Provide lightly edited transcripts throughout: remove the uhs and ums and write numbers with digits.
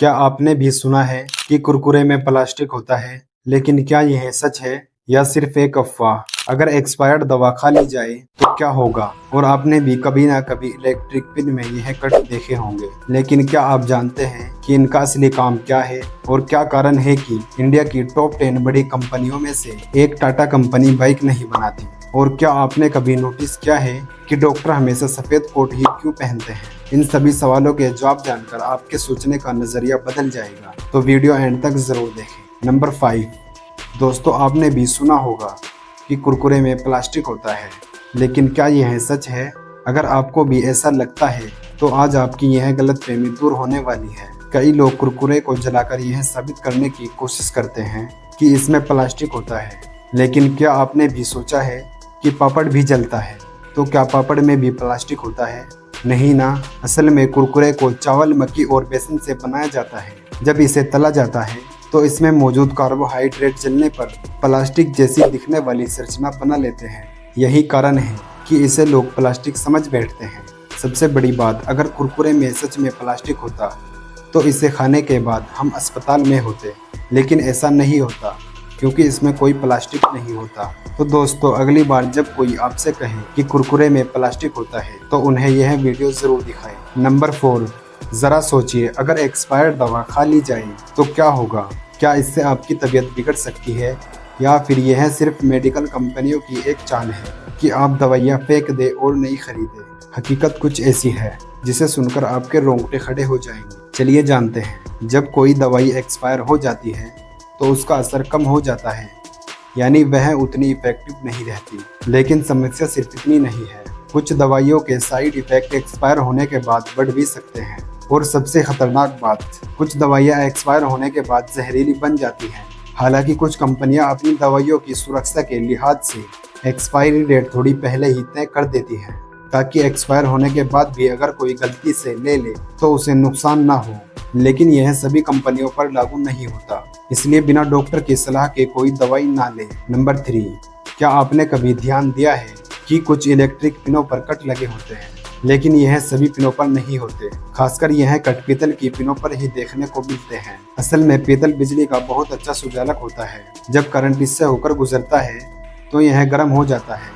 क्या आपने भी सुना है कि कुरकुरे में प्लास्टिक होता है, लेकिन क्या यह सच है या सिर्फ एक अफवाह? अगर एक्सपायर्ड दवा खा ली जाए तो क्या होगा? और आपने भी कभी ना कभी इलेक्ट्रिक पिन में यह कट देखे होंगे, लेकिन क्या आप जानते हैं कि इनका असली काम क्या है और क्या कारण है कि इंडिया की टॉप 10 बड़ी कंपनियों में से एक टाटा कंपनी बाइक नहीं बनाती? और क्या आपने कभी नोटिस किया है कि डॉक्टर हमेशा सफेद कोट ही क्यों पहनते हैं? इन सभी सवालों के जवाब जानकर आपके सोचने का नजरिया बदल जाएगा, तो वीडियो एंड तक जरूर देखें। नंबर 5, दोस्तों आपने भी सुना होगा कि कुरकुरे में प्लास्टिक होता है, लेकिन क्या यह सच है? अगर आपको भी ऐसा लगता है तो आज आपकी यह गलतफहमी दूर होने वाली है। कई लोग कुरकुरे को जलाकर यह साबित करने की कोशिश करते हैं कि इसमें प्लास्टिक होता है, लेकिन क्या आपने भी सोचा है कि पापड़ भी जलता है, तो क्या पापड़ में भी प्लास्टिक होता है? नहीं ना। असल में कुरकुरे को चावल, मक्की और बेसन से बनाया जाता है। जब इसे तला जाता है तो इसमें मौजूद कार्बोहाइड्रेट जलने पर प्लास्टिक जैसी दिखने वाली संरचना बना लेते हैं। यही कारण है कि इसे लोग प्लास्टिक समझ बैठते हैं। सबसे बड़ी बात, अगर कुरकुरे में सच में प्लास्टिक होता तो इसे खाने के बाद हम अस्पताल में होते, लेकिन ऐसा नहीं होता क्योंकि इसमें कोई प्लास्टिक नहीं होता। तो दोस्तों, अगली बार जब कोई आपसे कहे कि कुरकुरे में प्लास्टिक होता है तो उन्हें यह वीडियो जरूर दिखाएं। नंबर 4, जरा सोचिए, अगर एक्सपायर्ड दवा खा ली जाए तो क्या होगा? क्या इससे आपकी तबीयत बिगड़ सकती है, या फिर यह सिर्फ मेडिकल कंपनियों की एक चाल है कि आप दवाइयाँ फेंक दे और नहीं खरीदे? हकीकत कुछ ऐसी है जिसे सुनकर आपके रोंगटे खड़े हो जाएंगे। चलिए जानते हैं। जब कोई दवाई एक्सपायर हो जाती है तो उसका असर कम हो जाता है, यानी वह उतनी इफेक्टिव नहीं रहती। लेकिन समस्या सिर्फ इतनी नहीं है, कुछ दवाइयों के साइड इफेक्ट एक्सपायर होने के बाद बढ़ भी सकते हैं। और सबसे खतरनाक बात, कुछ दवाइयाँ एक्सपायर होने के बाद जहरीली बन जाती हैं। हालांकि कुछ कंपनियां अपनी दवाइयों की सुरक्षा के लिहाज से एक्सपायरी डेट थोड़ी पहले ही तय कर देती हैं, ताकि एक्सपायर होने के बाद भी अगर कोई गलती से ले ले तो उसे नुकसान ना हो। लेकिन यह सभी कंपनियों पर लागू नहीं होता, इसलिए बिना डॉक्टर की सलाह के कोई दवाई ना ले। नंबर 3, क्या आपने कभी ध्यान दिया है कि कुछ इलेक्ट्रिक पिनों पर कट लगे होते हैं, लेकिन यह सभी पिनों पर नहीं होते। खासकर यह कट पीतल की पिनों पर ही देखने को मिलते हैं। असल में पीतल बिजली का बहुत अच्छा सुचालक होता है। जब करंट इससे होकर गुजरता है तो यह गर्म हो जाता है,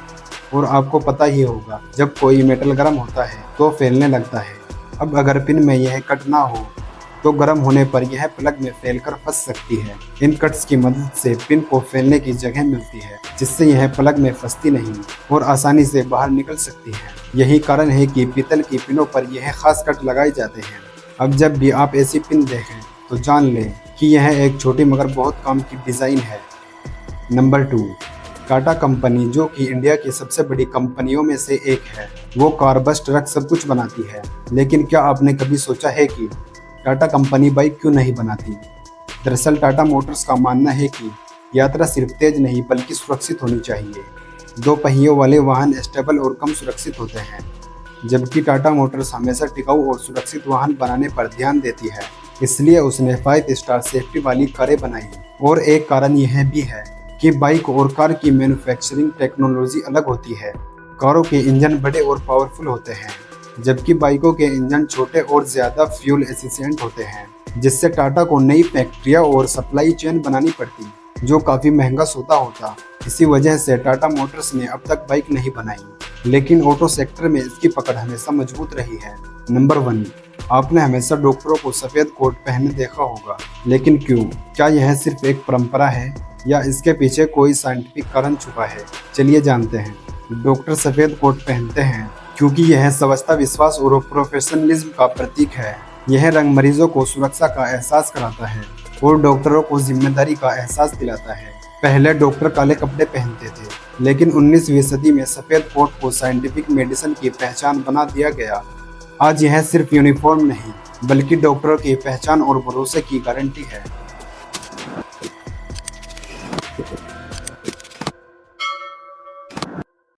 और आपको पता ही होगा जब कोई मेटल गर्म होता है तो फैलने लगता है। अब अगर पिन में यह कट ना हो तो गर्म होने पर यह प्लग में फैलकर फंस सकती है। इन कट्स की मदद से पिन को फैलने की जगह मिलती है, जिससे यह प्लग में फंसती नहीं और आसानी से बाहर निकल सकती है। यही कारण है कि पीतल की पिनों पर यह खास कट लगाए जाते हैं। अब जब भी आप ऐसी पिन देखें तो जान लें कि यह एक छोटी मगर बहुत काम की डिज़ाइन है। नंबर 2, टाटा कंपनी, जो कि इंडिया की सबसे बड़ी कंपनियों में से एक है, वो कार, बस, ट्रक सब कुछ बनाती है। लेकिन क्या आपने कभी सोचा है कि टाटा कंपनी बाइक क्यों नहीं बनाती? दरअसल टाटा मोटर्स का मानना है कि यात्रा सिर्फ तेज नहीं बल्कि सुरक्षित होनी चाहिए। 2 पहियों वाले वाहन स्टेबल और कम सुरक्षित होते हैं, जबकि टाटा मोटर्स हमेशा टिकाऊ और सुरक्षित वाहन बनाने पर ध्यान देती है। इसलिए उसने 5 स्टार सेफ्टी वाली कारें बनाई। और एक कारण यह भी है कि बाइक और कार की मैन्युफैक्चरिंग टेक्नोलॉजी अलग होती है। कारों के इंजन बड़े और पावरफुल होते हैं, जबकि बाइकों के इंजन छोटे और ज़्यादा फ्यूल एफिशिएंट होते हैं, जिससे टाटा को नई फैक्ट्रियाँ और सप्लाई चेन बनानी पड़ती, जो काफ़ी महंगा सौदा होता। इसी वजह से टाटा मोटर्स ने अब तक बाइक नहीं बनाई, लेकिन ऑटो सेक्टर में इसकी पकड़ हमेशा मजबूत रही है। नंबर 1, आपने हमेशा डॉक्टरों को सफ़ेद कोट पहने देखा होगा, लेकिन क्यों? क्या यह सिर्फ एक परंपरा है या इसके पीछे कोई साइंटिफिक कारण छुपा है? चलिए जानते हैं। डॉक्टर सफ़ेद कोट पहनते हैं क्योंकि यह स्वच्छता, विश्वास और प्रोफेशनलिज्म का प्रतीक है। यह रंग मरीजों को सुरक्षा का एहसास कराता है और डॉक्टरों को जिम्मेदारी का एहसास दिलाता है। पहले डॉक्टर काले कपड़े पहनते थे, लेकिन 19वीं सदी में सफ़ेद कोट को साइंटिफिक मेडिसिन की पहचान बना दिया गया। आज यह सिर्फ यूनिफॉर्म नहीं बल्कि डॉक्टरों की पहचान और भरोसे की गारंटी है।